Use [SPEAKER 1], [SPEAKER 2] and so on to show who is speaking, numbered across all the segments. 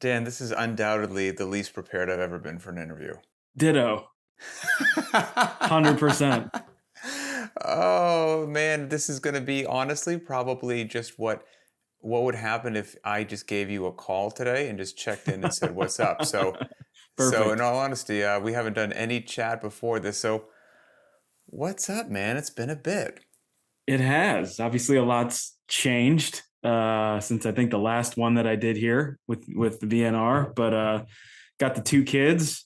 [SPEAKER 1] Dan, this is undoubtedly the least prepared I've ever been for an interview.
[SPEAKER 2] Ditto. 100%.
[SPEAKER 1] Oh man, this is going to be honestly probably just what would happen if I just gave you a call today and just checked in and said what's up. So in
[SPEAKER 2] Perfect.
[SPEAKER 1] all honesty, we haven't done any chat before this. So what's up, man? It's been a bit.
[SPEAKER 2] It has. Obviously, a lot's changed since I think the last one that I did here with the VNR. But got the two kids,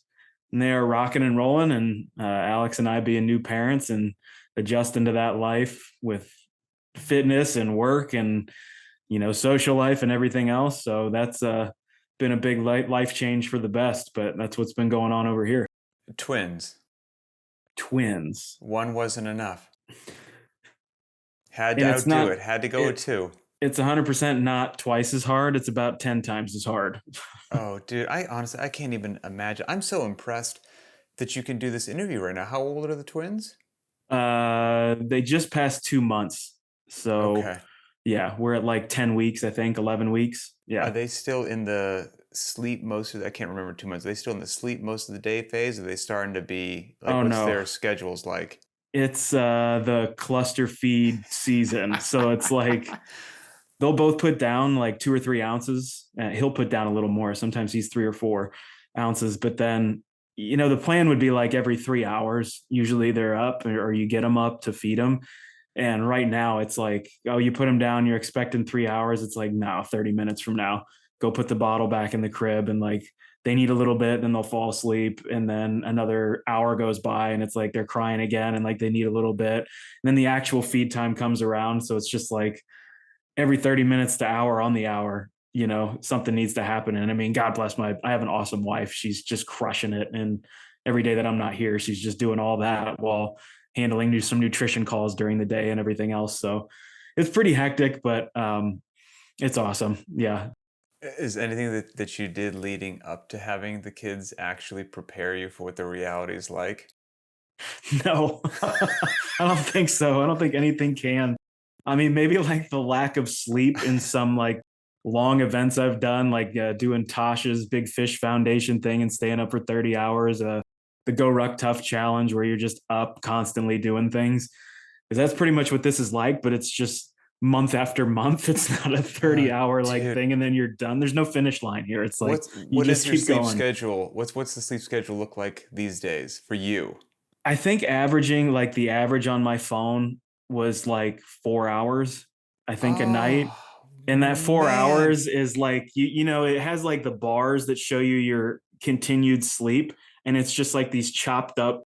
[SPEAKER 2] and they are rocking and rolling. And Alex and I being new parents and adjusting to that life with fitness and work and social life and everything else. So that's been a big life change for the best. But that's what's been going on over here.
[SPEAKER 1] Twins.
[SPEAKER 2] Twins.
[SPEAKER 1] One wasn't enough. Had to
[SPEAKER 2] And it's
[SPEAKER 1] outdo
[SPEAKER 2] not
[SPEAKER 1] it. Had to go with
[SPEAKER 2] it
[SPEAKER 1] two.
[SPEAKER 2] it's 100% not twice as hard. It's about 10 times as hard.
[SPEAKER 1] Oh, dude, I honestly I can't even imagine. I'm so impressed that you can do this interview right now. How old are the twins?
[SPEAKER 2] They just passed 2 months. So
[SPEAKER 1] Okay.
[SPEAKER 2] yeah, we're at like 10 weeks, I think, 11 weeks.
[SPEAKER 1] Are
[SPEAKER 2] Yeah.
[SPEAKER 1] they still in the sleep most of I can't remember too much. Are they still in the sleep most of the day phase? Are they starting to be like
[SPEAKER 2] Oh
[SPEAKER 1] what's
[SPEAKER 2] no.
[SPEAKER 1] their schedules like?
[SPEAKER 2] It's the cluster feed season. So it's like they'll both put down like 2 or 3 ounces. He'll put down a little more. Sometimes he's 3 or 4 ounces. But then, the plan would be like every 3 hours. Usually they're up, or you get them up to feed them. And right now it's like, oh, you put them down, you're expecting 3 hours. It's like, no, 30 minutes from now, go put the bottle back in the crib. And like, they need a little bit, then they'll fall asleep. And then another hour goes by and it's like they're crying again and like they need a little bit. And then the actual feed time comes around. So it's just like every 30 minutes to hour on the hour, something needs to happen. And I mean, God bless I have an awesome wife. She's just crushing it. And every day that I'm not here, she's just doing all that while handling some nutrition calls during the day and everything else. So it's pretty hectic, but it's awesome. Yeah.
[SPEAKER 1] Is anything that you did leading up to having the kids actually prepare you for what the reality is like?
[SPEAKER 2] No, I don't think so. I don't think anything can. I mean, maybe like the lack of sleep in some like long events I've done, like doing Tasha's Big Fish Foundation thing and staying up for 30 hours, the Go Ruck Tough Challenge, where you're just up constantly doing things. Because that's pretty much what this is like, but it's just month after month. It's not a 30-hour like
[SPEAKER 1] Dude,
[SPEAKER 2] thing and then you're done. There's no finish line here. It's like you
[SPEAKER 1] what is
[SPEAKER 2] just
[SPEAKER 1] your
[SPEAKER 2] keep
[SPEAKER 1] sleep
[SPEAKER 2] going.
[SPEAKER 1] schedule? What's the sleep schedule look like these days for you?
[SPEAKER 2] I think averaging like the average on my phone was like 4 hours, I think a night.
[SPEAKER 1] Oh
[SPEAKER 2] And that four
[SPEAKER 1] man.
[SPEAKER 2] hours is like, it has like the bars that show you your continued sleep. And it's just like these chopped up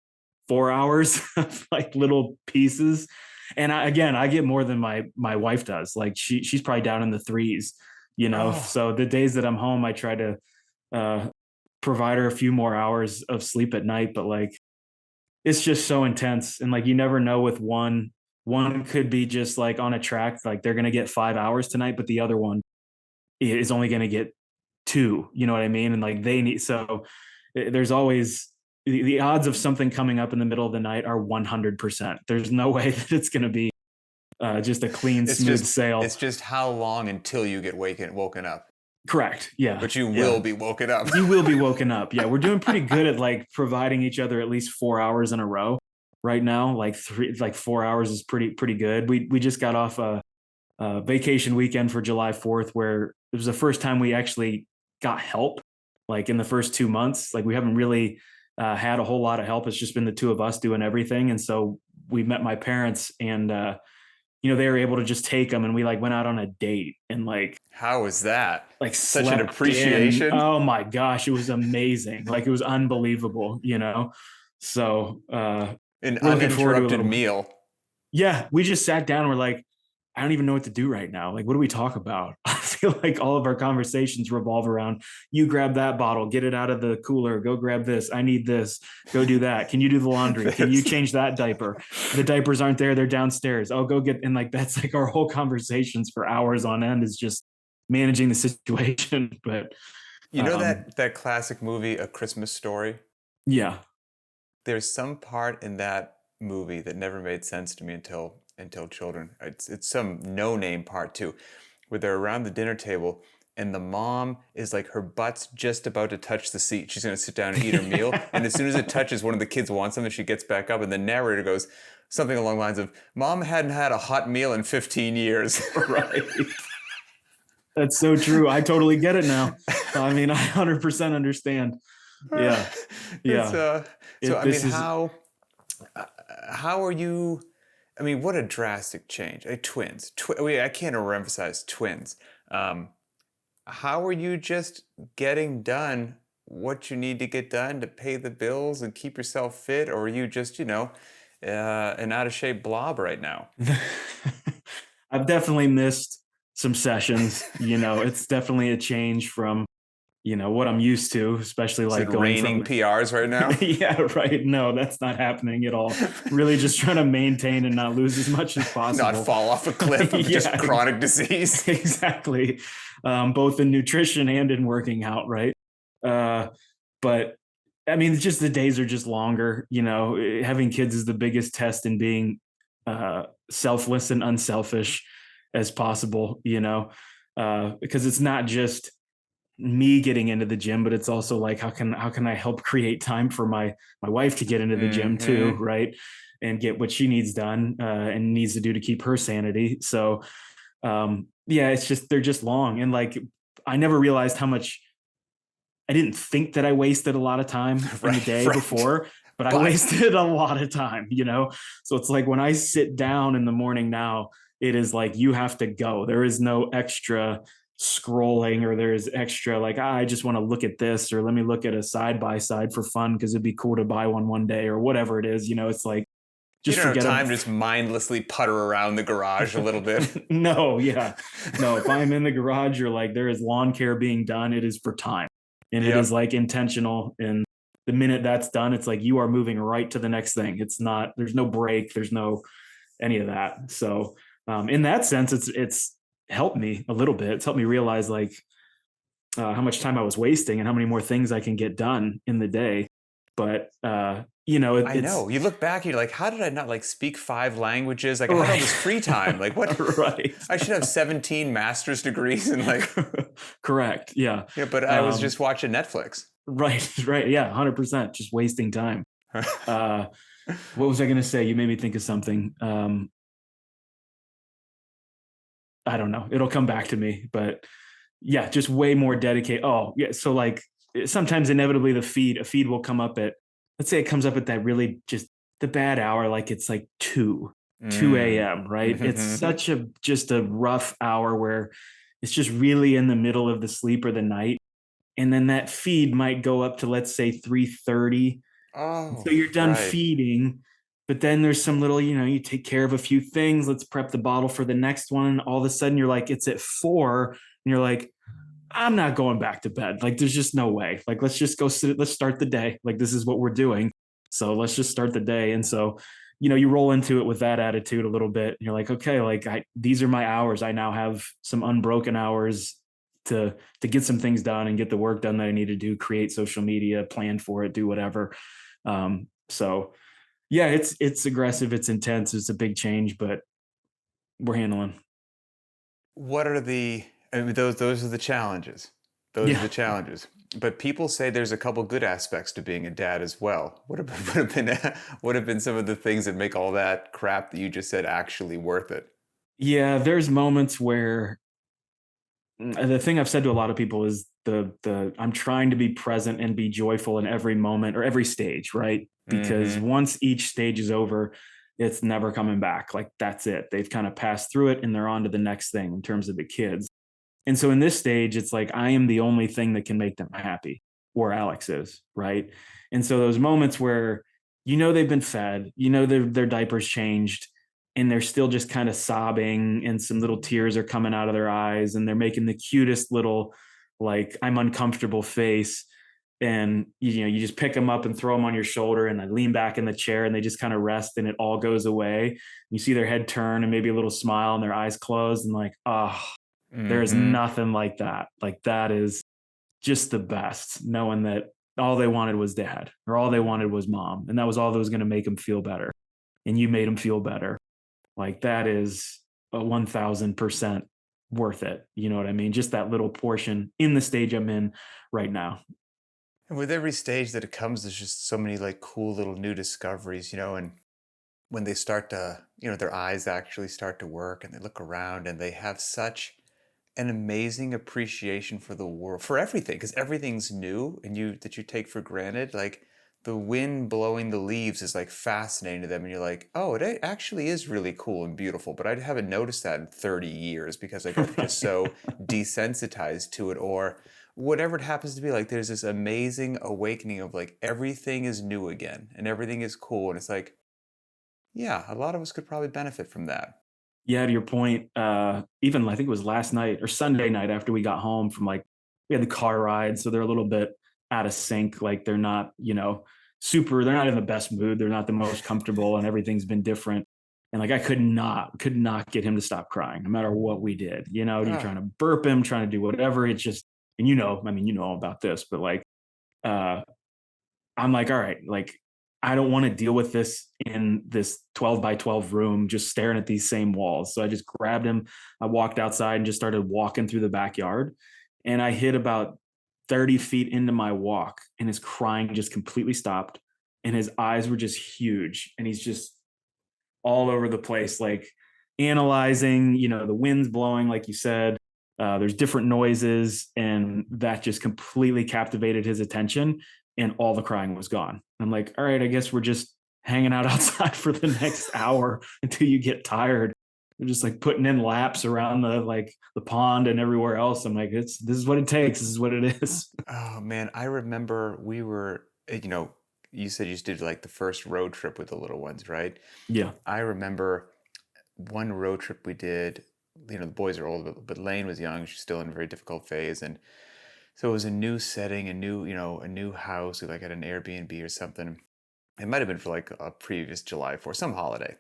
[SPEAKER 2] 4 hours of like little pieces. And again, I get more than my wife does. Like she's probably down in the threes,
[SPEAKER 1] Oh,
[SPEAKER 2] So the days that I'm home, I try to uh, provide her a few more hours of sleep at night. But like, it's just so intense. And like, you never know with one could be just like on a track, like they're going to get 5 hours tonight, but the other one is only going to get two, you know what I mean? And like they need, so there's always the odds of something coming up in the middle of the night are 100%. There's no way that it's going to be just a clean,
[SPEAKER 1] it's
[SPEAKER 2] smooth
[SPEAKER 1] just
[SPEAKER 2] sail.
[SPEAKER 1] it's just how long until you get woken up.
[SPEAKER 2] Correct. Yeah.
[SPEAKER 1] But you will
[SPEAKER 2] Yeah.
[SPEAKER 1] be woken up.
[SPEAKER 2] You will be woken up. Yeah. We're doing pretty good at like providing each other at least 4 hours in a row right now. Like 4 hours is pretty good. We just got off a vacation weekend for July 4th where it was the first time we actually got help. Like in the first 2 months, like we haven't really had a whole lot of help. It's just been the two of us doing everything. And so we met my parents and, they were able to just take them and we like went out on a date and
[SPEAKER 1] How is that?
[SPEAKER 2] like
[SPEAKER 1] Such an
[SPEAKER 2] slept in.
[SPEAKER 1] appreciation.
[SPEAKER 2] Oh my gosh, it was amazing. Like it was unbelievable. So
[SPEAKER 1] An
[SPEAKER 2] we're looking forward to a
[SPEAKER 1] uninterrupted
[SPEAKER 2] little.
[SPEAKER 1] meal.
[SPEAKER 2] Yeah, we just sat down. We're like, I don't even know what to do right now. Like, what do we talk about? I feel like all of our conversations revolve around you grab that bottle, get it out of the cooler, go grab this. I need this, go do that. Can you do the laundry? Can you
[SPEAKER 1] This.
[SPEAKER 2] change that diaper? The diapers aren't there, they're downstairs. Oh, go get, and like that's like our whole conversations for hours on end is just managing the situation. But
[SPEAKER 1] You know
[SPEAKER 2] um,
[SPEAKER 1] that classic movie, A Christmas Story?
[SPEAKER 2] yeah.
[SPEAKER 1] There's some part in that movie that never made sense to me until children. It's some no-name part too, where they're around the dinner table and the mom is like, her butt's just about to touch the seat. She's going to sit down and eat her meal. And as soon as it touches, one of the kids wants something, she gets back up, and the narrator goes something along the lines of, "Mom hadn't had a hot meal in 15 years."
[SPEAKER 2] Right. That's so true. I totally get it now. I mean, I 100% understand. Yeah.
[SPEAKER 1] It's
[SPEAKER 2] Yeah.
[SPEAKER 1] so I mean,
[SPEAKER 2] This is,
[SPEAKER 1] how are you? I mean, what a drastic change. Twins. I can't overemphasize twins. Um, how are you just getting done what you need to get done to pay the bills and keep yourself fit, or are you just, an out of shape blob right now?
[SPEAKER 2] I've definitely missed some sessions. It's definitely a change from, what I'm used to, especially
[SPEAKER 1] Is it
[SPEAKER 2] like going
[SPEAKER 1] raining
[SPEAKER 2] from,
[SPEAKER 1] PRs right now?
[SPEAKER 2] yeah, right. No, that's not happening at all. Really just trying to maintain and not lose as much as
[SPEAKER 1] Not
[SPEAKER 2] possible.
[SPEAKER 1] fall off a cliff of just
[SPEAKER 2] Yeah,
[SPEAKER 1] chronic disease.
[SPEAKER 2] exactly. Both in nutrition and in working out, right? Uh, but I mean, it's just the days are just longer. Having kids is the biggest test in being selfless and unselfish as possible. Because it's not just me getting into the gym, but it's also like how can I help create time for my wife to get into the gym too,
[SPEAKER 1] Hmm.
[SPEAKER 2] right? And get what she needs done and needs to do to keep her sanity. So yeah, it's just they're just long, and like I never realized how much. I didn't think that I wasted a lot of time in the
[SPEAKER 1] Right,
[SPEAKER 2] day
[SPEAKER 1] right.
[SPEAKER 2] before, but I
[SPEAKER 1] But
[SPEAKER 2] wasted a lot of time. So it's like when I sit down in the morning now, it is like you have to go. There is no extra scrolling, or there's extra like, I just want to look at this, or let me look at a side by side for fun because it'd be cool to buy one day, or whatever it is. It's like
[SPEAKER 1] you
[SPEAKER 2] just
[SPEAKER 1] don't have
[SPEAKER 2] forget
[SPEAKER 1] time
[SPEAKER 2] about.
[SPEAKER 1] to just mindlessly putter around the garage a little bit.
[SPEAKER 2] No, yeah. No, if I'm in the garage or like there is lawn care being done, it is for time. And it is
[SPEAKER 1] Yep.
[SPEAKER 2] like intentional. And the minute that's done, it's like you are moving right to the next thing. It's not, there's no break, there's no any of that. So in that sense, it's helped me a little bit. It's helped me realize like how much time I was wasting and how many more things I can get done in the day. But
[SPEAKER 1] I
[SPEAKER 2] it's
[SPEAKER 1] know. You look back, you're like, how did I not like speak 5 languages? Like I had all
[SPEAKER 2] right.
[SPEAKER 1] this free time. Like what?
[SPEAKER 2] Right.
[SPEAKER 1] I should have 17 master's degrees and like,
[SPEAKER 2] Correct. Yeah.
[SPEAKER 1] yeah, but I was
[SPEAKER 2] Um,
[SPEAKER 1] just watching Netflix.
[SPEAKER 2] right. Right. Yeah. 100%. Just wasting time. Uh, what was I going to say? You made me think of something. I don't know. It'll come back to me, but yeah, just way more dedicated. Oh, yeah. So like sometimes inevitably a feed will come up at, let's say it comes up at that really just the bad hour, like it's like 2
[SPEAKER 1] Mm.
[SPEAKER 2] a.m., right? It's
[SPEAKER 1] Mhm.
[SPEAKER 2] such just a rough hour where it's just really in the middle of the sleep or the night. And then that feed might go up to, let's say, 3:30.
[SPEAKER 1] Oh,
[SPEAKER 2] So you're done
[SPEAKER 1] right.
[SPEAKER 2] feeding, but then there's some little, you take care of a few things. Let's prep the bottle for the next one. All of a sudden, you're like, it's at 4, and you're like, I'm not going back to bed. Like, there's just no way. Like, let's just go sit. Let's start the day. Like, this is what we're doing. So let's just start the day. And so, you roll into it with that attitude a little bit. And you're like, okay, like these are my hours. I now have some unbroken hours to get some things done and get the work done that I need to do, create social media, plan for it, do whatever. So yeah, it's aggressive, it's intense, it's a big change, but we're handling.
[SPEAKER 1] What are the I mean, those are the challenges. Those are
[SPEAKER 2] Yeah.
[SPEAKER 1] the challenges. But people say there's a couple good aspects to being a dad as well. What have been some of the things that make all that crap that you just said actually worth it?
[SPEAKER 2] Yeah, there's moments where the thing I've said to a lot of people is the I'm trying to be present and be joyful in every moment or every stage, right? Because
[SPEAKER 1] Mm-hmm.
[SPEAKER 2] once each stage is over, it's never coming back. Like that's it. They've kind of passed through it and they're on to the next thing in terms of the kids. And so in this stage, it's like I am the only thing that can make them happy, or Alex is, right? And so those moments where they've been fed, their diapers changed, and they're still just kind of sobbing, and some little tears are coming out of their eyes, and they're making the cutest little like I'm uncomfortable face. And you just pick them up and throw them on your shoulder, and I lean back in the chair, and they just kind of rest, and it all goes away. You see their head turn and maybe a little smile and their eyes closed, and like, oh, there is
[SPEAKER 1] Mm-hmm.
[SPEAKER 2] nothing like that. Like that is just the best, knowing that all they wanted was dad, or all they wanted was mom, and that was all that was going to make them feel better. And you made them feel better. Like that is a 1000% worth it. You know what I mean? Just that little portion in the stage I'm in right now.
[SPEAKER 1] And with every stage that it comes, there's just so many like cool little new discoveries, and when they start to, their eyes actually start to work and they look around and they have such an amazing appreciation for the world, for everything, because everything's new and you take for granted. Like the wind blowing the leaves is like fascinating to them, and you're like, oh, it actually is really cool and beautiful. But I haven't noticed that in 30 years because I got just
[SPEAKER 2] Right.
[SPEAKER 1] so desensitized to it, or whatever it happens to be. Like there's this amazing awakening of like everything is new again and everything is cool, and it's like, yeah, a lot of us could probably benefit from that.
[SPEAKER 2] Yeah, to your point, even I think it was last night or Sunday night after we got home from like we had the car ride, so they're a little bit out of sync. Like they're not, super. They're not in the best mood. They're not the most comfortable, and everything's been different. And like I could not get him to stop crying, no matter what we did. You're trying
[SPEAKER 1] Ah,
[SPEAKER 2] to burp him, trying to do whatever. It's just, and I mean, all about this, but like, uh, I'm like, all right, like I don't want to deal with this in this 12 by 12 room, just staring at these same walls. So I just grabbed him. I walked outside and just started walking through the backyard. And I hit about 30 feet into my walk, and his crying just completely stopped. And his eyes were just huge. And he's just all over the place, like analyzing, the wind's blowing, like you said. There's different noises, and that just completely captivated his attention, and all the crying was gone. I'm like, all right, I guess we're just hanging out outside for the next hour until you get tired. We're just like putting in laps around the pond and everywhere else. I'm like, this is what it takes. This is what it is.
[SPEAKER 1] oh man, I remember we were, you said you just did like the first road trip with the little ones, right?
[SPEAKER 2] Yeah.
[SPEAKER 1] I remember one road trip we did. The boys are old, but Lane was young. She's still in a very difficult phase, and so it was a new setting, a new house. We like at an Airbnb or something. It might have been for like a previous July for some holiday.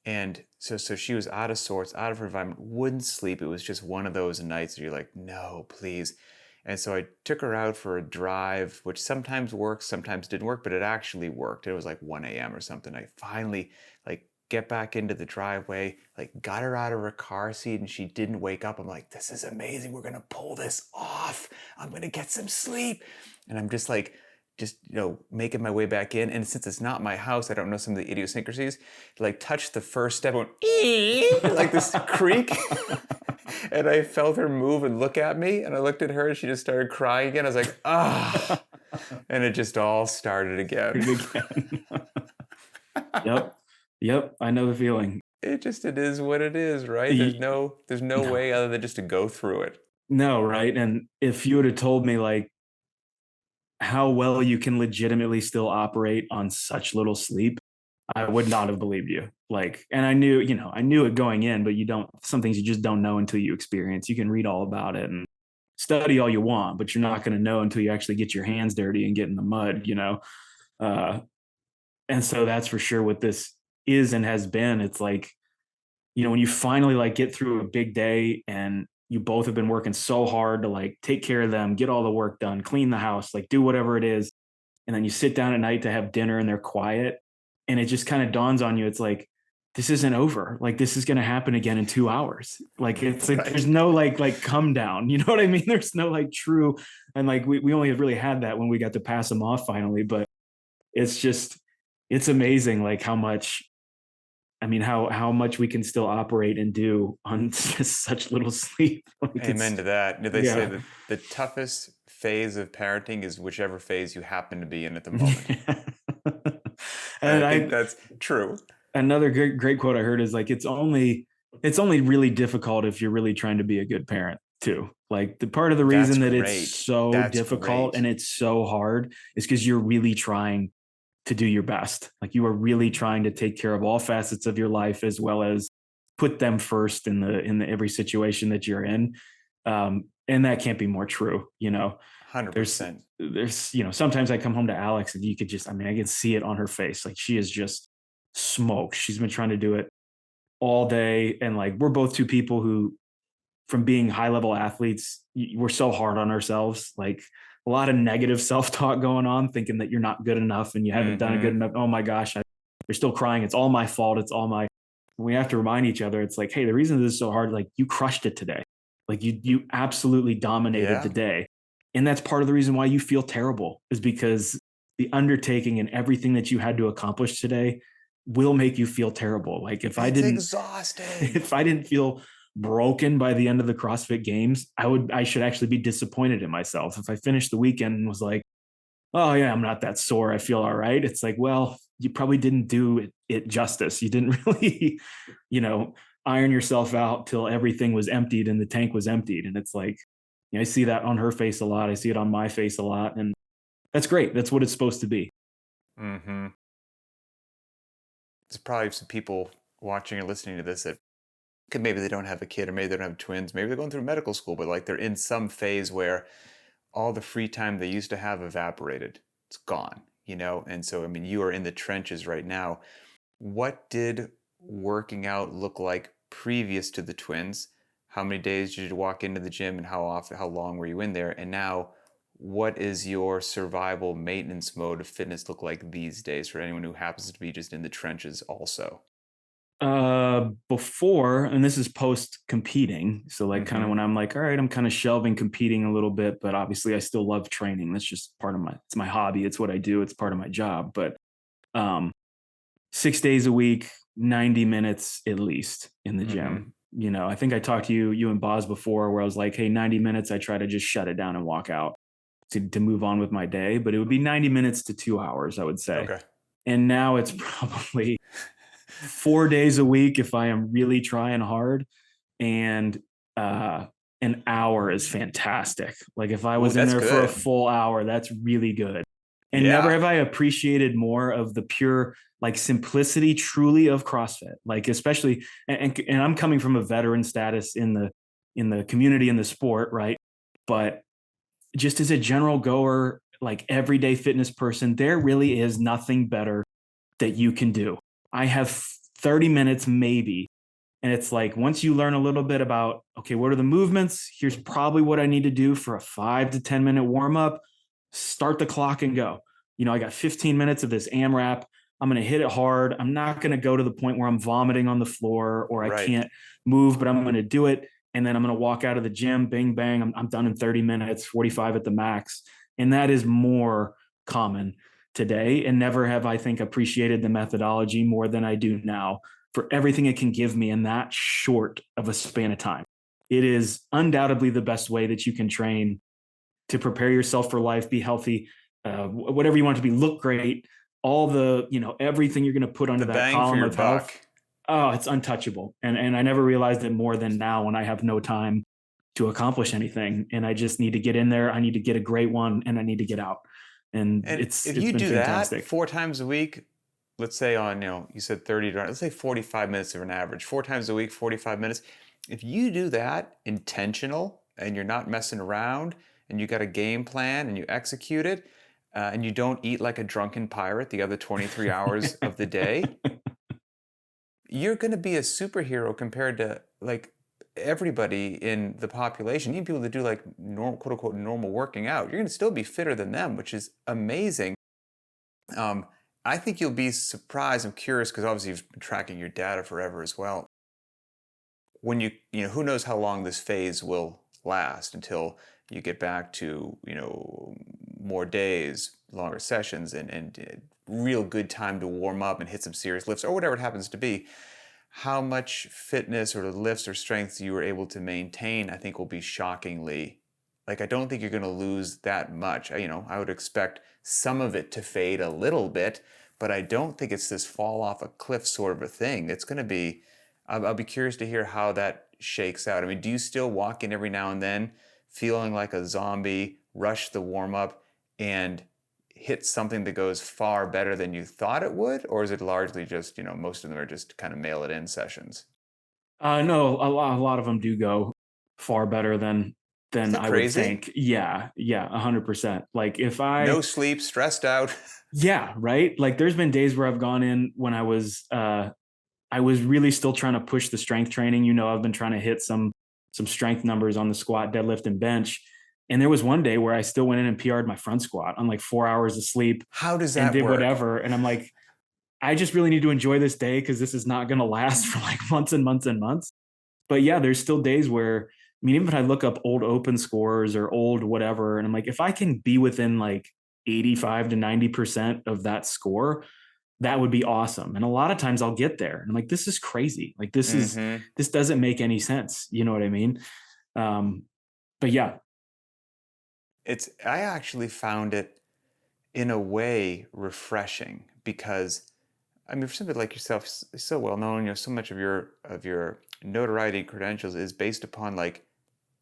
[SPEAKER 1] And so she was out of sorts, out of her environment, wouldn't sleep. It was just one of those nights where you're like, no, please. And so I took her out for a drive, which sometimes works, sometimes didn't work, but it actually worked. It was like 1 a.m. or something. I finally like get back into the driveway, like got her out of her car seat, and she didn't wake up. I'm like, this is amazing. We're gonna pull this off. I'm gonna get some sleep. And I'm just like, making my way back in. And since it's not my house, I don't know some of the idiosyncrasies. Like touched the first step, went like this creak. And I felt her move and look at me, and I looked at her, and she just started crying again. I was like, ah, and it just all started again.
[SPEAKER 2] Again. Yep. Yep. I know the feeling.
[SPEAKER 1] It is what it is, right?
[SPEAKER 2] Y-
[SPEAKER 1] There's no
[SPEAKER 2] No,
[SPEAKER 1] way other than just to go through it.
[SPEAKER 2] no, right. And if you would have told me like how well you can legitimately still operate on such little sleep, I would not have believed you. Like, and I knew it going in, but some things you just don't know until you experience. You can read all about it and study all you want, but you're not going to know until you actually get your hands dirty and get in the mud. Uh, and so that's for sure what this is and has been. It's like, when you finally like get through a big day and you both have been working so hard to like take care of them, get all the work done, clean the house, like do whatever it is. And then you sit down at night to have dinner and they're quiet. And it just kind of dawns on you. It's like, this isn't over. Like this is going to happen again in 2 hours. Like it's like, there's
[SPEAKER 1] Right.
[SPEAKER 2] no like come down. You know what I mean? There's no like true. And like, we only really had that when we got to pass them off finally, but it's just, it's amazing. Like how much we can still operate and do on just such little sleep. Like
[SPEAKER 1] Amen
[SPEAKER 2] it's
[SPEAKER 1] to that. They say
[SPEAKER 2] yeah.
[SPEAKER 1] that the toughest phase of parenting is whichever phase you happen to be in at the moment. And I
[SPEAKER 2] And
[SPEAKER 1] think
[SPEAKER 2] I
[SPEAKER 1] that's true.
[SPEAKER 2] another great quote I heard is like it's only really difficult if you're really trying to be a good parent too. Like the part of the
[SPEAKER 1] That's
[SPEAKER 2] reason that it's
[SPEAKER 1] great.
[SPEAKER 2] so
[SPEAKER 1] That's
[SPEAKER 2] difficult and
[SPEAKER 1] great.
[SPEAKER 2] it's so hard is because you're really trying to do your best. Like you are really trying to take care of all facets of your life as well as put them first in the every situation that you're in. And that can't be more true. There's
[SPEAKER 1] 100%.
[SPEAKER 2] sometimes I come home to Alex and you could just, I can see it on her face. Like she is just smoked. She's been trying to do it all day. And like, we're both two people who, from being high level athletes, we're so hard on ourselves. Like a lot of negative self talk going on, thinking that you're not good enough and you haven't done a good
[SPEAKER 1] Mhm.
[SPEAKER 2] enough. Oh my gosh, you're still crying. It's all my fault. It's all my. We have to remind each other. It's like, hey, the reason this is so hard, like you crushed it today. Like you absolutely dominated the
[SPEAKER 1] Yeah.
[SPEAKER 2] day. And that's part of the reason why you feel terrible, is because the undertaking and everything that you had to accomplish today will make you feel terrible. Like
[SPEAKER 1] It's exhausting.
[SPEAKER 2] if I didn't feel broken by the end of the CrossFit Games, I should actually be disappointed in myself. If I finished the weekend and was like, oh yeah, I'm not that sore, I feel all right. It's like, well, you probably didn't do it justice. You didn't really, you know, iron yourself out till everything was emptied and the tank was emptied. And it's like, I see that on her face a lot. I see it on my face a lot. And that's great. That's what it's supposed to be.
[SPEAKER 1] Hmm. There's probably some people watching or listening to this that could, maybe they don't have a kid, or maybe they don't have twins, maybe they're going through medical school, but like they're in some phase where all the free time they used to have evaporated. It's gone, And so, I mean, you are in the trenches right now. What did working out look like previous to the twins? How many days did you walk into the gym, and how often, how long were you in there? And now, what is your survival maintenance mode of fitness look like these days for anyone who happens to be just in the trenches also?
[SPEAKER 2] Before, and this is post competing. So like kind of
[SPEAKER 1] Mm-hmm.
[SPEAKER 2] when I'm like, all right, I'm kind of shelving competing a little bit, but obviously I still love training. That's just part of it's my hobby. It's what I do. It's part of my job. But um 6 days a week, 90 minutes at least in the
[SPEAKER 1] Mm-hmm.
[SPEAKER 2] gym. I think I talked to you and Boz before, where I was like, hey, 90 minutes, I try to just shut it down and walk out to move on with my day. But it would be 90 minutes to 2 hours, I would say.
[SPEAKER 1] Okay.
[SPEAKER 2] And now it's probably 4 days a week if I am really trying hard. And uh, an hour is fantastic. Like if I
[SPEAKER 1] Ooh,
[SPEAKER 2] was in
[SPEAKER 1] that's
[SPEAKER 2] there for a
[SPEAKER 1] good.
[SPEAKER 2] full hour, that's really good. And never
[SPEAKER 1] Yeah.
[SPEAKER 2] have I appreciated more of the pure like simplicity truly of CrossFit. Like especially, and I'm coming from a veteran status in the community, in the sport, right? But just as a general goer, like everyday fitness person, there really is nothing better that you can do. I have 30 minutes maybe. And it's like, once you learn a little bit about, okay, what are the movements? Here's probably what I need to do for a 5 to 10 minute warm up. Start the clock and go. I got 15 minutes of this AMRAP. I'm going to hit it hard. I'm not going to go to the point where I'm vomiting on the floor or I
[SPEAKER 1] Right.
[SPEAKER 2] can't move, but I'm going to do it. And then I'm going to walk out of the gym, bang, bang. I'm done in 30 minutes, 45 at the max. And that is more common today. And never have I think appreciated the methodology more than I do now for everything it can give me in that short of a span of time. It is undoubtedly the best way that you can train to prepare yourself for life, be healthy, whatever you want it to be, look great, all the, everything you're going to put under
[SPEAKER 1] The
[SPEAKER 2] that
[SPEAKER 1] bang for
[SPEAKER 2] column
[SPEAKER 1] your
[SPEAKER 2] of health.
[SPEAKER 1] buck.
[SPEAKER 2] Oh, it's untouchable. And I never realized it more than now, when I have no time to accomplish anything. And I just need to get in there. I need to get a great one and I need to get out. And
[SPEAKER 1] And if
[SPEAKER 2] it's
[SPEAKER 1] you
[SPEAKER 2] been
[SPEAKER 1] do that
[SPEAKER 2] fantastic.
[SPEAKER 1] 4 times a week, let's say on, you said 30 to, let's say 45 minutes of an average, 4 times a week, 45 minutes. If you do that intentional and you're not messing around, and you got a game plan and you execute it, and you don't eat like a drunken pirate the other 23 hours of the day, you're going to be a superhero compared to like everybody in the population, even people that do like normal, quote unquote, normal working out. You're going to still be fitter than them, which is amazing. Um, I think you'll be surprised. I'm curious because obviously you've been tracking your data forever as well. When who knows how long this phase will last until you get back to, more days, longer sessions, and real good time to warm up and hit some serious lifts or whatever it happens to be. How much fitness or lifts or strength you were able to maintain, I think will be shockingly, like, I don't think you're going to lose that much. I would expect some of it to fade a little bit, but I don't think it's this fall off a cliff sort of a thing. It's going to be, I'll be curious to hear how that shakes out. I mean, do you still walk in every now and then feeling like a zombie, rush the warm up, and hit something that goes far better than you thought it would? Or is it largely just, most of them are just kind of mail it in sessions?
[SPEAKER 2] No, a lot of them do go far better than
[SPEAKER 1] Is that
[SPEAKER 2] I would
[SPEAKER 1] crazy?
[SPEAKER 2] think. Yeah, yeah, 100%. Like if
[SPEAKER 1] No
[SPEAKER 2] I,
[SPEAKER 1] sleep, stressed out.
[SPEAKER 2] yeah, right. Like there's been days where I've gone in when I was really still trying to push the strength training. I've been trying to hit some strength numbers on the squat, deadlift, and bench. And there was one day where I still went in and PR'd my front squat on like 4 hours of sleep
[SPEAKER 1] How does
[SPEAKER 2] and
[SPEAKER 1] that
[SPEAKER 2] did
[SPEAKER 1] work?
[SPEAKER 2] whatever. And I'm like, I just really need to enjoy this day because this is not going to last for like months and months and months. But yeah, there's still days where mean, even if I look up old open scores or old whatever, and I'm like, if I can be within like 85 to 90% of that score, that would be awesome. And a lot of times I'll get there and I'm like, this is crazy. Like
[SPEAKER 1] Mm-hmm.
[SPEAKER 2] this doesn't make any sense. You know what I mean? Um, but yeah.
[SPEAKER 1] I actually found it in a way refreshing because I mean, for somebody like yourself, so well known, so much of your notoriety and credentials is based upon like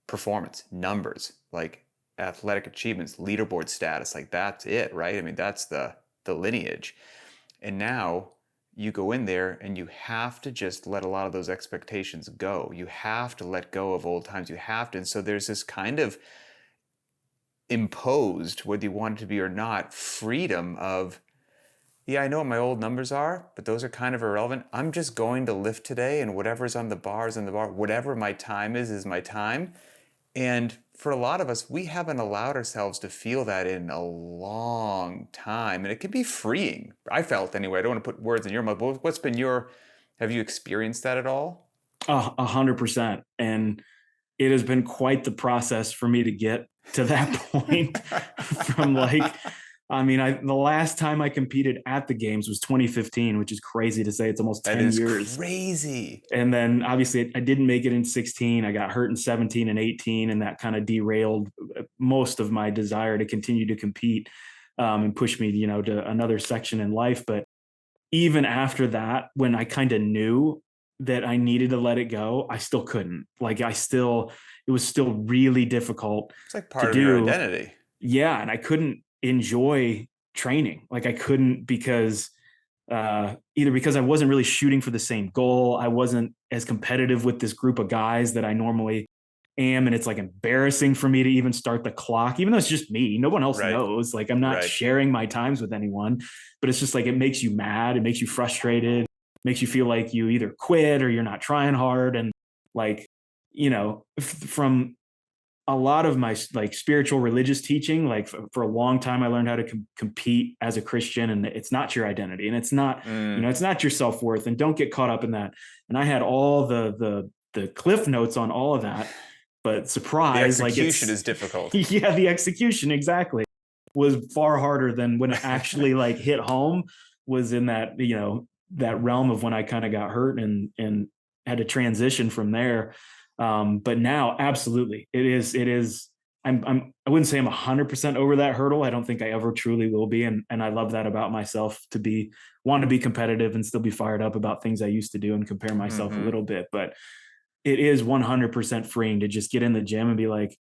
[SPEAKER 1] performance, numbers, like athletic achievements, leaderboard status, like that's it, right? I mean, that's the lineage. And now you go in there and you have to just let a lot of those expectations go. You have to let go of old times. You have to. And so there's this kind of imposed, whether you want it to be or not, freedom of, yeah, I know what my old numbers are, but those are kind of irrelevant. I'm just going to lift today, and whatever's on the bar is on the bar. Whatever my time is my time. And for a lot of us, we haven't allowed ourselves to feel that in a long time. And it can be freeing. I felt anyway. I don't want to put words in your mouth. But have you experienced that at all?
[SPEAKER 2] 100%. And it has been quite the process for me to get to that point from like, I mean, the last time I competed at the games was 2015, which is crazy to say. It's almost
[SPEAKER 1] That
[SPEAKER 2] 10
[SPEAKER 1] is
[SPEAKER 2] years.
[SPEAKER 1] crazy.
[SPEAKER 2] And then obviously I didn't make it in 16. I got hurt in 17 and 18, and that kind of derailed most of my desire to continue to compete, and push me, to another section in life. But even after that, when I kind of knew that I needed to let it go, I still couldn't. Like it was still really difficult
[SPEAKER 1] It's like
[SPEAKER 2] to
[SPEAKER 1] part of your
[SPEAKER 2] do.
[SPEAKER 1] identity.
[SPEAKER 2] Yeah. And I couldn't enjoy training. Like I couldn't because either because I wasn't really shooting for the same goal. I wasn't as competitive with this group of guys that I normally am. And it's like embarrassing for me to even start the clock, even though it's just me. No one else
[SPEAKER 1] Right.
[SPEAKER 2] knows. Like I'm not
[SPEAKER 1] Right.
[SPEAKER 2] sharing my times with anyone, but it's just like it makes you mad. It makes you frustrated, makes you feel like you either quit or you're not trying hard. And like, from a lot of my like spiritual religious teaching, like for a long time I learned how to compete as a Christian, and it's not your identity, and it's not
[SPEAKER 1] Mm.
[SPEAKER 2] it's not your self-worth, and don't get caught up in that. And I had all the cliff notes on all of that, but
[SPEAKER 1] The
[SPEAKER 2] surprise, like
[SPEAKER 1] execution
[SPEAKER 2] it's
[SPEAKER 1] is difficult.
[SPEAKER 2] yeah, the execution exactly was far harder than when it actually like hit home. Was in that that realm of when I kind of got hurt and had to transition from there. But now, absolutely, it is. I wouldn't say I'm 100% over that hurdle. I don't think I ever truly will be, and I love that about myself, to want to be competitive and still be fired up about things I used to do and compare myself a
[SPEAKER 1] Mm-hmm.
[SPEAKER 2] little bit. But it is 100% freeing to just get in the gym and be like,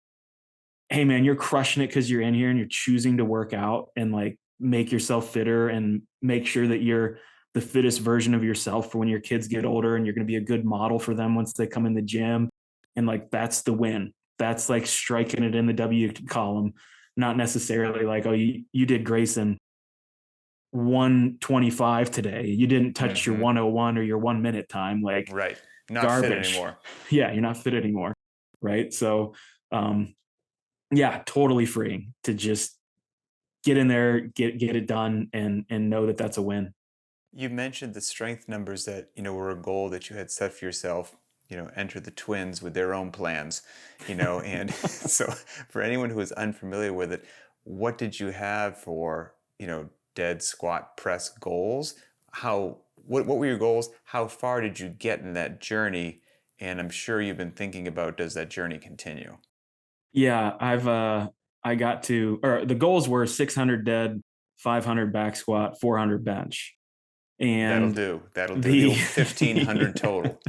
[SPEAKER 2] hey man, you're crushing it because you're in here and you're choosing to work out and like make yourself fitter and make sure that you're the fittest version of yourself for when your kids get older, and you're going to be a good model for them once they come in the gym. And like that's the win. That's like striking it in the W column, not necessarily like, oh, you did Grayson 125 today. You didn't touch your
[SPEAKER 1] Mm-hmm.
[SPEAKER 2] 101 or your 1 minute time. Like
[SPEAKER 1] Right. Not fit
[SPEAKER 2] garbage.
[SPEAKER 1] anymore.
[SPEAKER 2] Yeah, you're not fit anymore. Right. So yeah, totally freeing to just get in there, get it done, and know that that's a win.
[SPEAKER 1] You mentioned the strength numbers that, were a goal that you had set for yourself, enter the twins with their own plans, and so for anyone who is unfamiliar with it, what did you have for, dead squat press goals? What were your goals? How far did you get in that journey? And I'm sure you've been thinking about, does that journey continue?
[SPEAKER 2] Yeah, I got to, or the goals were 600 dead, 500 back squat, 400 bench.
[SPEAKER 1] That'll
[SPEAKER 2] And
[SPEAKER 1] do. That'll do. The
[SPEAKER 2] the
[SPEAKER 1] old 1500 total.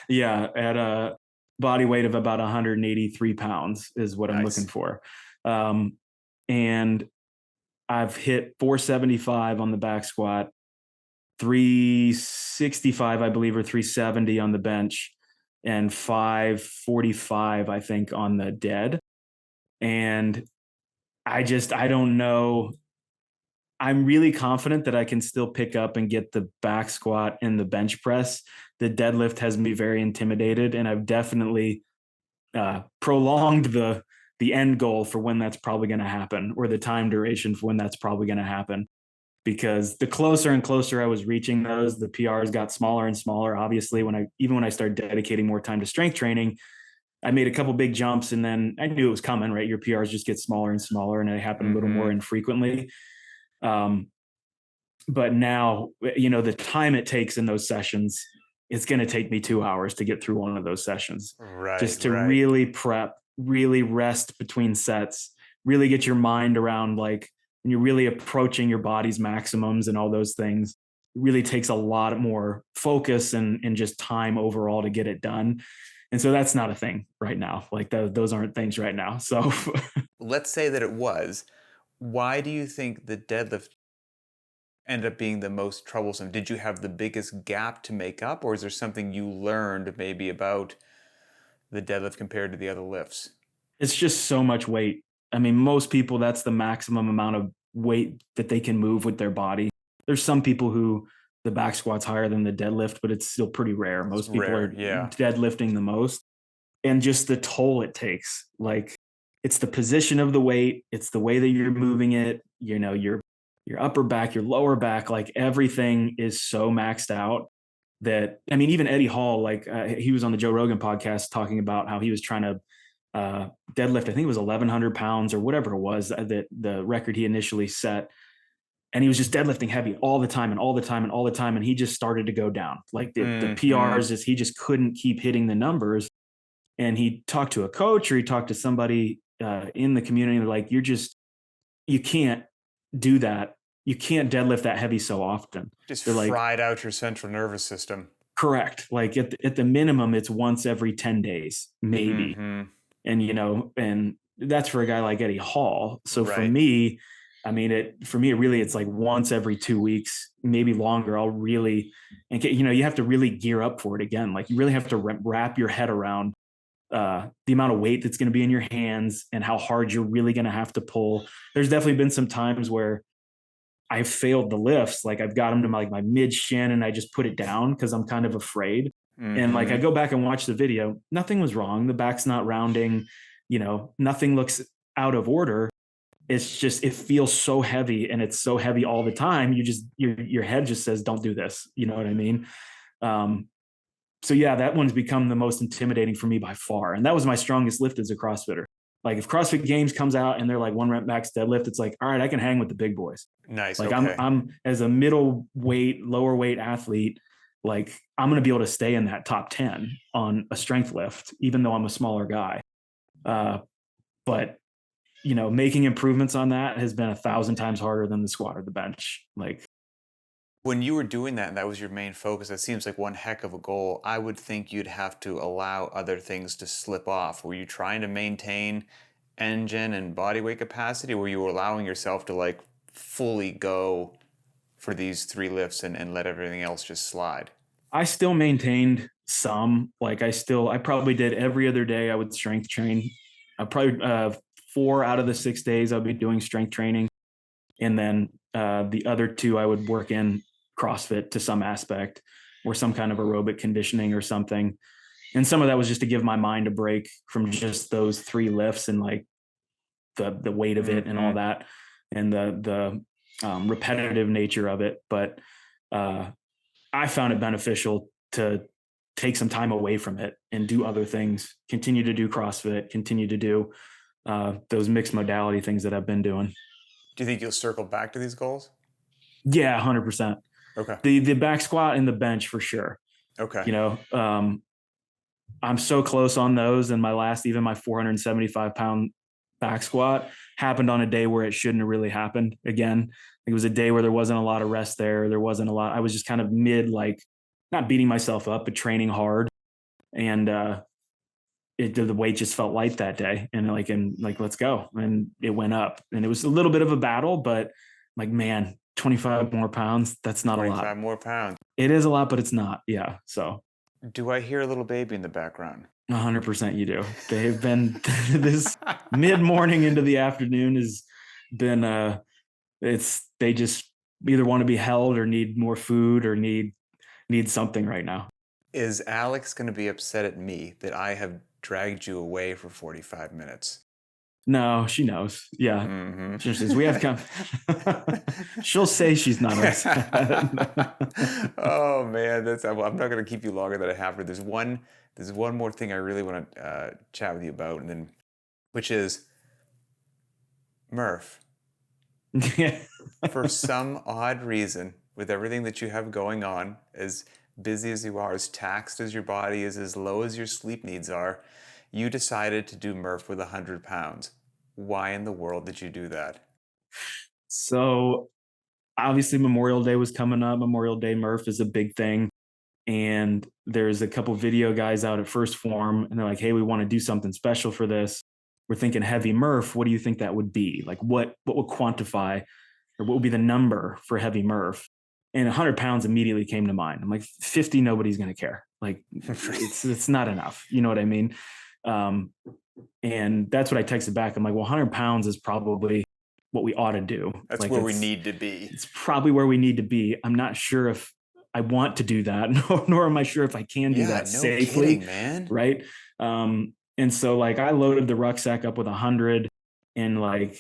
[SPEAKER 2] yeah, at a body weight of about 183 pounds is what I'm looking
[SPEAKER 1] Nice.
[SPEAKER 2] for. And I've hit 475 on the back squat, 365, I believe, or 370 on the bench, and 545, I think, on the dead. And I don't know. I'm really confident that I can still pick up and get the back squat and the bench press. The deadlift has me very intimidated, and I've definitely prolonged the end goal for when that's probably going to happen, or the time duration for when that's probably going to happen. Because the closer and closer I was reaching those, the PRs got smaller and smaller. Obviously, when I started dedicating more time to strength training, I made a couple big jumps, and then I knew it was coming, right? Your PRs just get smaller and smaller, and they happen a little more infrequently. But now, the time it takes in those sessions, it's going to take me 2 hours to get through one of those sessions,
[SPEAKER 1] Right,
[SPEAKER 2] just to
[SPEAKER 1] right.
[SPEAKER 2] really prep, really rest between sets, really get your mind around, like, when you're really approaching your body's maximums and all those things. It really takes a lot more focus and just time overall to get it done. And so that's not a thing right now. Like those aren't things right now. So
[SPEAKER 1] Let's say that it was. Why do you think the deadlift ended up being the most troublesome? Did you have the biggest gap to make up, or is there something you learned maybe about the deadlift compared to the other lifts?
[SPEAKER 2] it's just so much weight. I mean, most people, that's the maximum amount of weight that they can move with their body. There's some people who the back squat's higher than the deadlift, but it's still pretty rare.
[SPEAKER 1] It's
[SPEAKER 2] Most people
[SPEAKER 1] rare,
[SPEAKER 2] are
[SPEAKER 1] yeah.
[SPEAKER 2] deadlifting the most. And just the toll it takes. Like, it's the position of the weight, it's the way that you're moving it, your upper back, your lower back, like everything is so maxed out that, I mean, even Eddie Hall, like he was on the Joe Rogan podcast talking about how he was trying to deadlift, I think it was 1,100 pounds or whatever it was, that the record he initially set. And he was just deadlifting heavy all the time and all the time and all the time. And he just started to go down. Like the PRs, he just couldn't keep hitting the numbers. And he talked to a coach or he talked to somebody in the community. They're like, you can't do that. You can't deadlift that heavy so often.
[SPEAKER 1] Just
[SPEAKER 2] They're like,
[SPEAKER 1] fried out your central nervous system.
[SPEAKER 2] correct. Like at the minimum, it's once every 10 days, maybe.
[SPEAKER 1] Mm-hmm.
[SPEAKER 2] And that's for a guy like Eddie Hall. So for
[SPEAKER 1] Right.
[SPEAKER 2] me, I mean, it's like once every 2 weeks, maybe longer. I'll really, and you have to really gear up for it again. Like you really have to wrap your head around the amount of weight that's going to be in your hands and how hard you're really going to have to pull. There's definitely been some times where I've failed the lifts. Like I've got them to my mid shin and I just put it down because I'm kind of afraid. And like I go back and watch the video, nothing was wrong. The back's not rounding, nothing looks out of order. It's just, it feels so heavy and it's so heavy all the time. Your head just says, don't do this. You know what I mean? So yeah, that one's become the most intimidating for me by far. And that was my strongest lift as a CrossFitter. Like if CrossFit Games comes out and they're like 1 rep max deadlift, it's like, all right, I can hang with the big boys.
[SPEAKER 1] Nice.
[SPEAKER 2] Like
[SPEAKER 1] okay.
[SPEAKER 2] I'm as a middle weight, lower weight athlete, like I'm going to be able to stay in that top 10 on a strength lift, even though I'm a smaller guy. But making improvements on that has been 1,000 times harder than the squat or the bench. Like,
[SPEAKER 1] when you were doing that and that was your main focus, that seems like one heck of a goal. I would think you'd have to allow other things to slip off. Were you trying to maintain engine and body weight capacity? Or were you allowing yourself to like fully go for these 3 lifts and let everything else just slide?
[SPEAKER 2] I still maintained some. Like I probably did every other day. I would strength train. I probably 4 out of the 6 days I'd be doing strength training, and then the other 2 I would work in CrossFit to some aspect or some kind of aerobic conditioning or something. And some of that was just to give my mind a break from just those 3 lifts and like the weight of it and all that and the repetitive nature of it. But I found it beneficial to take some time away from it and do other things, continue to do CrossFit, continue to do those mixed modality things that I've been doing.
[SPEAKER 1] Do you think you'll circle back to these goals?
[SPEAKER 2] Yeah, 100%.
[SPEAKER 1] Okay.
[SPEAKER 2] The back squat and the bench for sure.
[SPEAKER 1] Okay.
[SPEAKER 2] I'm so close on those. And even my 475 pound back squat happened on a day where it shouldn't have really happened again. It was a day where there wasn't a lot of rest there. There wasn't a lot. I was just kind of like not beating myself up, but training hard. And the weight just felt light that day. And let's go. And it went up. And it was a little bit of a battle, but like, man, 25 more pounds, that's not a lot.
[SPEAKER 1] 25 more pounds.
[SPEAKER 2] It is a lot, but it's not. Yeah. So
[SPEAKER 1] do I hear a little baby in the background?
[SPEAKER 2] 100% you do. They've been this mid-morning into the afternoon has been they just either want to be held or need more food or need something right now.
[SPEAKER 1] Is Alex going to be upset at me that I have dragged you away for 45 minutes?
[SPEAKER 2] No, she knows. Yeah. She says we have come. She'll say she's not upset.
[SPEAKER 1] Oh man, I'm not going to keep you longer than I have to. There's one there's one more thing I really want to chat with you about, and then which is Murph.
[SPEAKER 2] Yeah.
[SPEAKER 1] For some odd reason, with everything that you have going on, as busy as you are, as taxed as your body is, as low as your sleep needs are, you decided to do Murph with 100 pounds. Why in the world did you do that?
[SPEAKER 2] So obviously Memorial Day was coming up. Memorial Day Murph is a big thing. And there's a couple video guys out at First Form, and they're like, hey, we want to do something special for this. We're thinking heavy Murph. What do you think that would be? Like what would quantify, or what would be the number for heavy Murph? And 100 pounds immediately came to mind. I'm like, 50, nobody's going to care. Like it's not enough. You know what I mean? Um, and that's what I texted back. I'm like, well, 100 pounds is probably what we ought to do.
[SPEAKER 1] That's
[SPEAKER 2] Like
[SPEAKER 1] where we need to be.
[SPEAKER 2] it's probably where we need to be. I'm not sure if I want to do that, nor am I sure if I can do that
[SPEAKER 1] no
[SPEAKER 2] safely.
[SPEAKER 1] kidding, man.
[SPEAKER 2] Right. And so like I loaded the rucksack up with 100 and like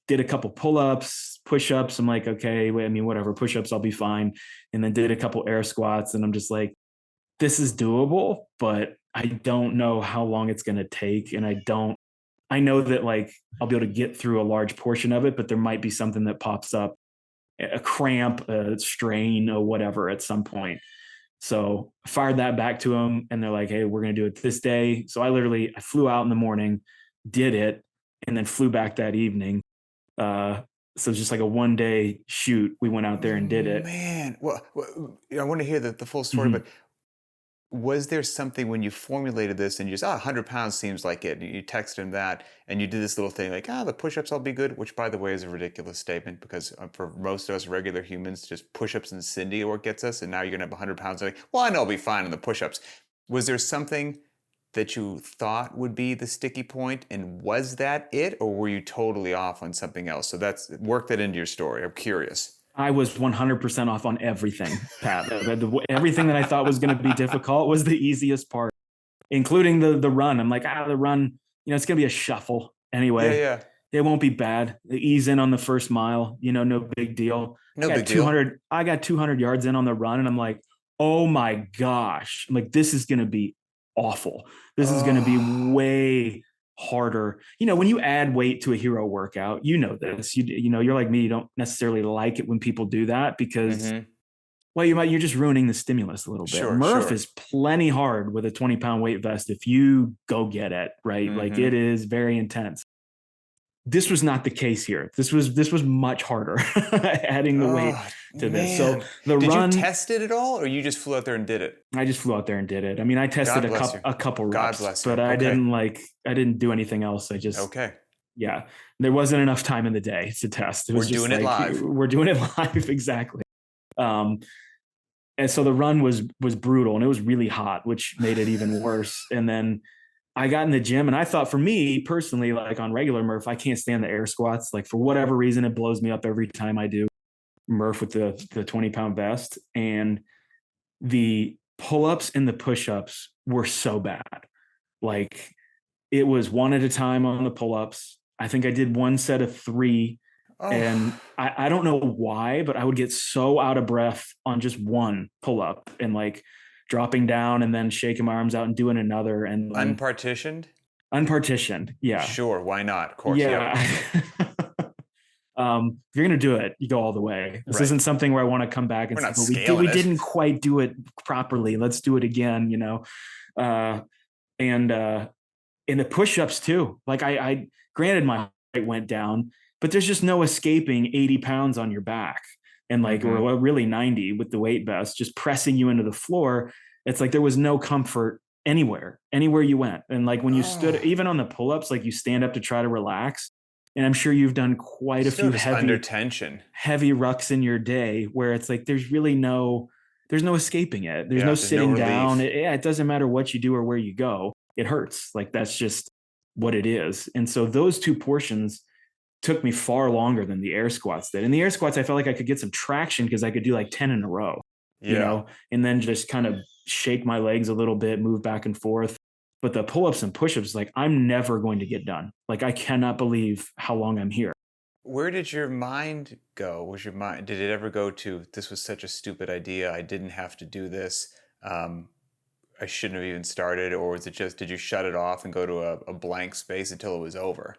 [SPEAKER 2] did a couple pull-ups, push-ups. I'm like, okay, I mean, whatever, push-ups, I'll be fine. And then did a couple air squats. And I'm just like, this is doable, but I don't know how long it's going to take. And I know that like I'll be able to get through a large portion of it, but there might be something that pops up, a cramp, a strain, or whatever at some point. So I fired that back to them, and they're like, hey, we're going to do it this day. So I flew out in the morning, did it, and then flew back that evening. So just like a 1 day shoot, we went out there and did it.
[SPEAKER 1] Man, well, I want to hear the full story,
[SPEAKER 2] Mhm.
[SPEAKER 1] but was there something when you formulated this and you just, 100 pounds seems like it, and you texted him that, and you did this little thing like, the push-ups will be good, which by the way is a ridiculous statement because for most of us regular humans, just push-ups and Cindy are what gets us, and now you're going to have 100 pounds. Like, well, I know I'll be fine on the push-ups. Was there something that you thought would be the sticky point, and was that it, or were you totally off on something else? So work that into your story. I'm curious.
[SPEAKER 2] I was 100% off on everything, Pat. Everything that I thought was going to be difficult was the easiest part, including the run. I'm like, the run, it's going to be a shuffle
[SPEAKER 1] Yeah,
[SPEAKER 2] anyway.
[SPEAKER 1] yeah.
[SPEAKER 2] It won't be bad. Ease in on the first mile, no big deal.
[SPEAKER 1] No big deal.
[SPEAKER 2] I got 200 yards in on the run, and I'm like, oh my gosh. I'm like, this is going to be awful. This is going to be way harder. When you add weight to a hero workout, this, you're like me, you don't necessarily like it when people do that because well, you're just ruining the stimulus a little bit.
[SPEAKER 1] Sure,
[SPEAKER 2] Murph
[SPEAKER 1] sure.
[SPEAKER 2] is plenty hard with a 20-pound weight vest if you go get it, right? Like it is very intense. This was not the case here. This was much harder adding the weight to this. So
[SPEAKER 1] did you test it at all, or you just flew out there and did it?
[SPEAKER 2] I just flew out there and did it. I mean, I tested a couple reps,
[SPEAKER 1] God bless you.
[SPEAKER 2] but I didn't do anything else. Yeah, there wasn't enough time in the day to test. It was
[SPEAKER 1] We're
[SPEAKER 2] just
[SPEAKER 1] doing it live.
[SPEAKER 2] We're doing it live, exactly. And so the run was brutal, and it was really hot, which made it even worse. And then I got in the gym, and I thought, for me personally, like on regular Murph, I can't stand the air squats. Like for whatever reason, it blows me up every time I do Murph with the 20-pound vest. And the pull-ups and the push-ups were so bad. Like it was one at a time on the pull-ups. I think I did one set of 3. And I don't know why, but I would get so out of breath on just one pull-up and like dropping down and then shaking my arms out and doing another. And
[SPEAKER 1] unpartitioned.
[SPEAKER 2] Yeah.
[SPEAKER 1] Sure. Why not? Of course.
[SPEAKER 2] Yeah. If you're gonna do it, you go all the way. This isn't something where I want to come back and say, well, we didn't quite do it properly. Let's do it again. And the push-ups too. Like I granted my height went down, but there's just no escaping 80 pounds on your back and or really 90 with the weight vest, just pressing you into the floor. It's like there was no comfort anywhere you went. And like when you stood, even on the pull-ups, like you stand up to try to relax. And I'm sure you've done quite a few
[SPEAKER 1] under tension,
[SPEAKER 2] heavy rucks in your day where it's like there's no escaping it. There's no sitting down. It doesn't matter what you do or where you go. It hurts. Like that's just what it is. And so those 2 portions took me far longer than the air squats did. And the air squats, I felt like I could get some traction because I could do like 10 in a row, and then just kind of shake my legs a little bit, move back and forth. But the pull-ups and push-ups, like I'm never going to get done. Like I cannot believe how long I'm here.
[SPEAKER 1] Where did your mind go? Did it ever go to, this was such a stupid idea, I didn't have to do this? I shouldn't have even started, or was it just did you shut it off and go to a blank space until it was over?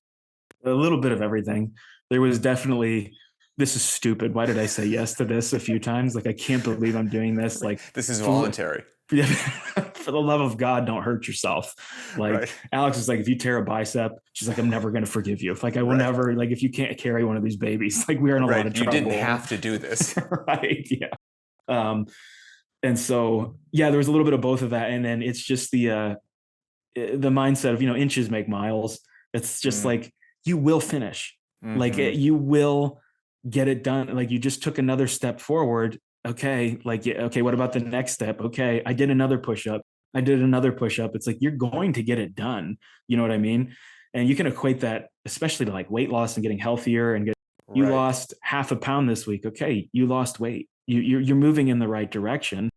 [SPEAKER 2] A little bit of everything. There was definitely, this is stupid. Why did I say yes to this a few times? Like, I can't believe I'm doing this. Like,
[SPEAKER 1] This is
[SPEAKER 2] for,
[SPEAKER 1] voluntary.
[SPEAKER 2] for the love of God, don't hurt yourself. Like,
[SPEAKER 1] Right.
[SPEAKER 2] Alex is like, if you tear a bicep, she's like, I'm never going to forgive you. Like, I will
[SPEAKER 1] Right.
[SPEAKER 2] never, like, if you can't carry one of these babies, like, we're in a lot of
[SPEAKER 1] Right. You didn't
[SPEAKER 2] trouble.
[SPEAKER 1] have to do this.
[SPEAKER 2] Right. Yeah. Um, and so, yeah, there was a little bit of both of that. And then it's just the mindset of, inches make miles. It's just
[SPEAKER 1] Mm,
[SPEAKER 2] like, you will finish, like
[SPEAKER 1] hmm.
[SPEAKER 2] you will get it done. Like, you just took another step forward. Okay. Like, yeah, okay, what about the next step? Okay, I did another push-up. I did another push-up. It's like, you're going to get it done. You know what I mean? And you can equate that especially to like weight loss and getting healthier and you
[SPEAKER 1] Right.
[SPEAKER 2] lost half a pound this week. Okay, you lost weight. You're moving in the right direction.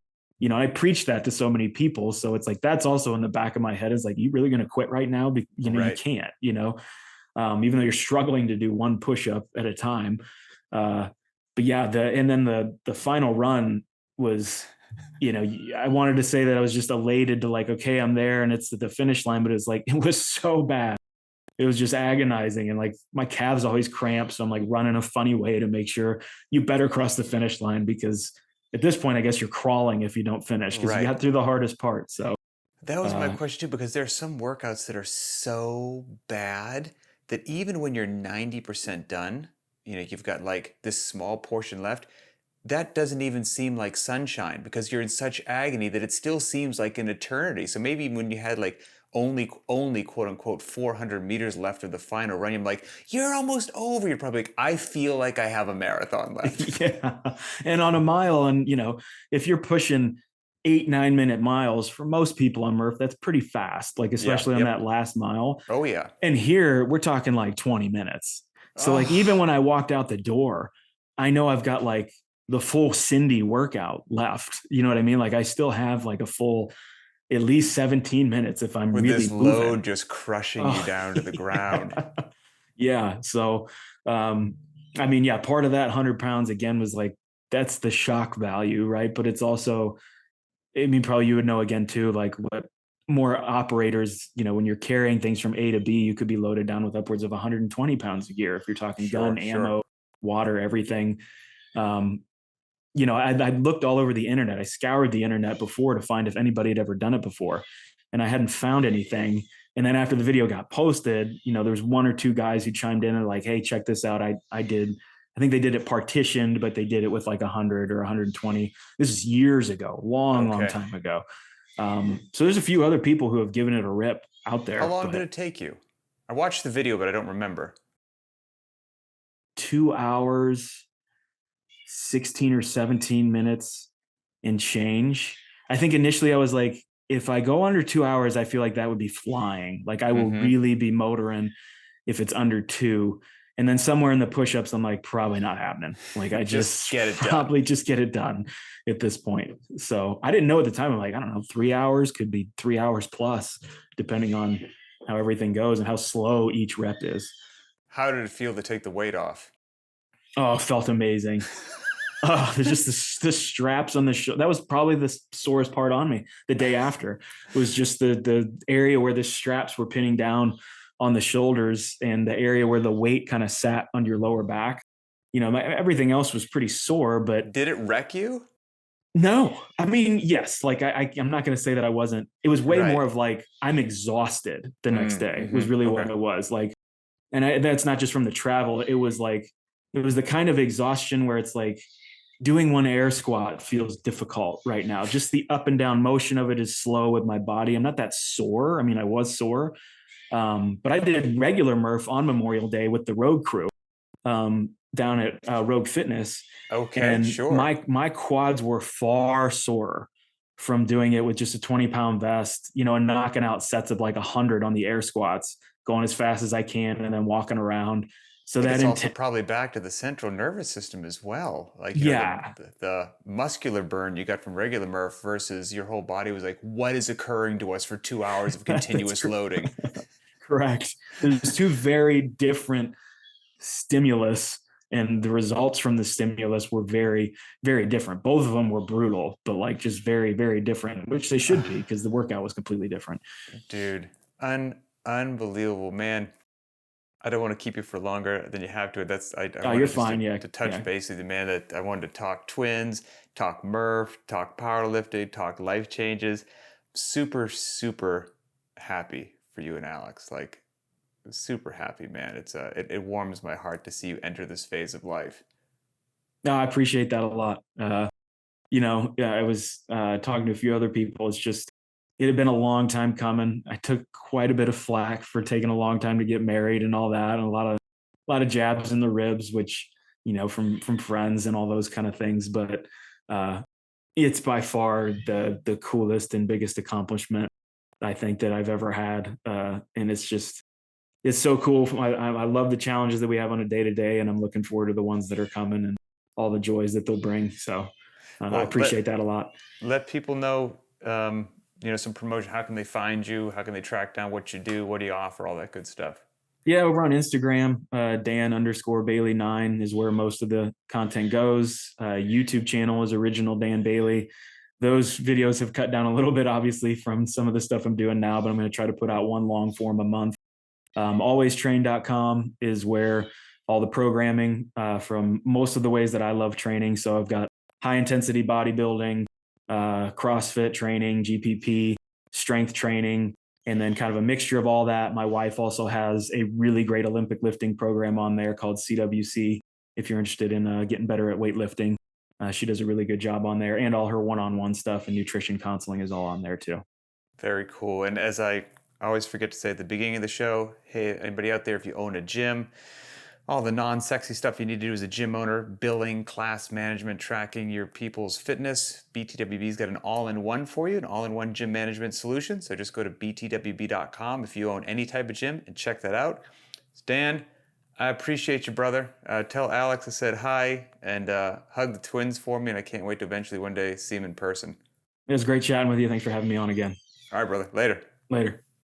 [SPEAKER 2] I preach that to so many people. So it's like, that's also in the back of my head, is like, you really going to quit right now? You
[SPEAKER 1] Right.
[SPEAKER 2] can't, even though you're struggling to do one push-up at a time. Uh, but yeah, and then the final run was, I wanted to say that I was just elated to like, okay, I'm there and it's the finish line, but it's like, it was so bad. It was just agonizing. And like, my calves always cramp. So I'm like running a funny way to make sure you better cross the finish line, because at this point, I guess you're crawling if you don't finish, because you
[SPEAKER 1] Right.
[SPEAKER 2] got through the hardest part. So,
[SPEAKER 1] That was my
[SPEAKER 2] uh,
[SPEAKER 1] question too, because there are some workouts that are so bad that even when you're 90% done, you've got like this small portion left, that doesn't even seem like sunshine because you're in such agony that it still seems like an eternity. So maybe when you had like only quote unquote 400 meters left of the final run, you're like, you're almost over. You're probably like, I feel like I have a marathon left.
[SPEAKER 2] yeah. And on a mile, and if you're pushing 8-9 minute miles, for most people on Murph, that's pretty fast, like
[SPEAKER 1] Yeah.
[SPEAKER 2] especially on
[SPEAKER 1] Yep.
[SPEAKER 2] that last mile.
[SPEAKER 1] Oh yeah.
[SPEAKER 2] And here we're talking like 20 minutes. So like, even
[SPEAKER 1] Oh,
[SPEAKER 2] when I walked out the door, I know I've got like the full Cindy workout left. You know what I mean? Like, I still have like a full at least 17 minutes if I'm
[SPEAKER 1] with this
[SPEAKER 2] really
[SPEAKER 1] load
[SPEAKER 2] moving.
[SPEAKER 1] just crushing you
[SPEAKER 2] Oh,
[SPEAKER 1] down to the ground.
[SPEAKER 2] yeah. Yeah. So, I mean, yeah, part of that 100 pounds again was like, that's the shock value, right? But it's also, I mean, probably you would know again too, like what more operators, when you're carrying things from A to B, you could be loaded down with upwards of 120 pounds a year if you're talking gun,
[SPEAKER 1] Sure, sure.
[SPEAKER 2] ammo, water, everything. Um, I looked all over the internet. I scoured the internet before to find if anybody had ever done it before, and I hadn't found anything. And then after the video got posted, there was one or two guys who chimed in and like, "Hey, check this out. I did. I think they did it partitioned, but they did it with like 100 or 120. This is years ago, long
[SPEAKER 1] Okay.
[SPEAKER 2] time ago. So there's a few other people who have given it a rip out
[SPEAKER 1] How
[SPEAKER 2] there,
[SPEAKER 1] long did
[SPEAKER 2] but
[SPEAKER 1] it take you? I watched the video, but I don't remember.
[SPEAKER 2] 2 hours, 16 or 17 minutes and change. I think initially I was like, if I go under 2 hours, I feel like that would be flying. Like, I will
[SPEAKER 1] Mm-hmm.
[SPEAKER 2] really be motoring if it's under two. And then somewhere in the push-ups, I'm like, probably not happening. Like, I
[SPEAKER 1] Just
[SPEAKER 2] just
[SPEAKER 1] get it done.
[SPEAKER 2] probably just get it done at this point. So I didn't know at the time. I'm like, I don't know, 3 hours could be 3 hours plus, depending on how everything goes and how slow each rep is.
[SPEAKER 1] How did it feel to take the weight off?
[SPEAKER 2] Oh, it felt amazing. Oh, there's just the straps on the show. That was probably the sorest part on me the day after. It was just the area where the straps were pinning down on the shoulders, and the area where the weight kind of sat on your lower back. Everything else was pretty sore, but
[SPEAKER 1] Did it wreck you?
[SPEAKER 2] no, I mean, yes, like I'm not going to say that I wasn't. It was way more
[SPEAKER 1] Right.
[SPEAKER 2] of like, I'm exhausted the next day was
[SPEAKER 1] Mm-hmm.
[SPEAKER 2] really what
[SPEAKER 1] Okay.
[SPEAKER 2] it was like. And that's not just from the travel. It was like, it was the kind of exhaustion where it's like, doing one air squat feels difficult right now. Just the up and down motion of it is slow with my body. I'm not that sore. I mean, I was sore, but I did regular Murph on Memorial Day with the road crew down at Rogue Fitness,
[SPEAKER 1] Okay,
[SPEAKER 2] and
[SPEAKER 1] sure.
[SPEAKER 2] my quads were far sore from doing it with just a 20-pound vest, and knocking out sets of like 100 on the air squats, going as fast as I can, and then walking around.
[SPEAKER 1] I
[SPEAKER 2] So
[SPEAKER 1] think
[SPEAKER 2] that
[SPEAKER 1] it's also probably back to the central nervous system as well. Like,
[SPEAKER 2] yeah,
[SPEAKER 1] the muscular burn you got from regular Murph versus your whole body was like, what is occurring to us for 2 hours of
[SPEAKER 2] that's
[SPEAKER 1] continuous loading?
[SPEAKER 2] correct. There's two very different stimulus And the results from the stimulus were very, very different. Both of them were brutal, but like just very, very different, which they should be because the workout was completely different.
[SPEAKER 1] Dude, unbelievable, man. I don't want to keep you for longer than you have to. I
[SPEAKER 2] Oh, you're
[SPEAKER 1] wanted just
[SPEAKER 2] fine. Yeah.
[SPEAKER 1] to touch
[SPEAKER 2] Yeah.
[SPEAKER 1] base with you, man. That I wanted to talk twins, talk Murph, talk powerlifting, talk life changes. Super, super happy for you and Alex. Like super happy, man. It warms my heart to see you enter this phase of life.
[SPEAKER 2] No, I appreciate that a lot. Yeah, I was talking to a few other people. It's just, it had been a long time coming. I took quite a bit of flack for taking a long time to get married and all that, and a lot of jabs in the ribs, which, from friends and all those kind of things. But uh, it's by far the coolest and biggest accomplishment I think that I've ever had, and it's so cool. I love the challenges that we have on a day to day, and I'm looking forward to the ones that are coming and all the joys that they'll bring. So I
[SPEAKER 1] Well,
[SPEAKER 2] appreciate that a lot.
[SPEAKER 1] let people know, some promotion. How can they find you? How can they track down what you do? What do you offer? All that good stuff.
[SPEAKER 2] Yeah, over on Instagram, Dan_Bailey9 is where most of the content goes. YouTube channel is Original Dan Bailey. Those videos have cut down a little bit, obviously, from some of the stuff I'm doing now, but I'm going to try to put out one long form a month. Alwaystrain.com is where all the programming from most of the ways that I love training. So I've got high intensity bodybuilding, CrossFit training, GPP, strength training, and then kind of a mixture of all that. My wife also has a really great Olympic lifting program on there called CWC. If you're interested in getting better at weightlifting, she does a really good job on there, and all her one-on-one stuff and nutrition counseling is all on there too.
[SPEAKER 1] Very cool. And as I always forget to say at the beginning of the show, hey, anybody out there, if you own a gym, all the non-sexy stuff you need to do as a gym owner, billing, class management, tracking your people's fitness, BTWB's got an all-in-one for you, an all-in-one gym management solution. So just go to btwb.com if you own any type of gym and check that out. Dan, I appreciate you, brother. Tell Alex I said hi and hug the twins for me, and I can't wait to eventually one day see him in person.
[SPEAKER 2] It was great chatting with you. Thanks for having me on again.
[SPEAKER 1] All right, brother. Later.
[SPEAKER 2] Later.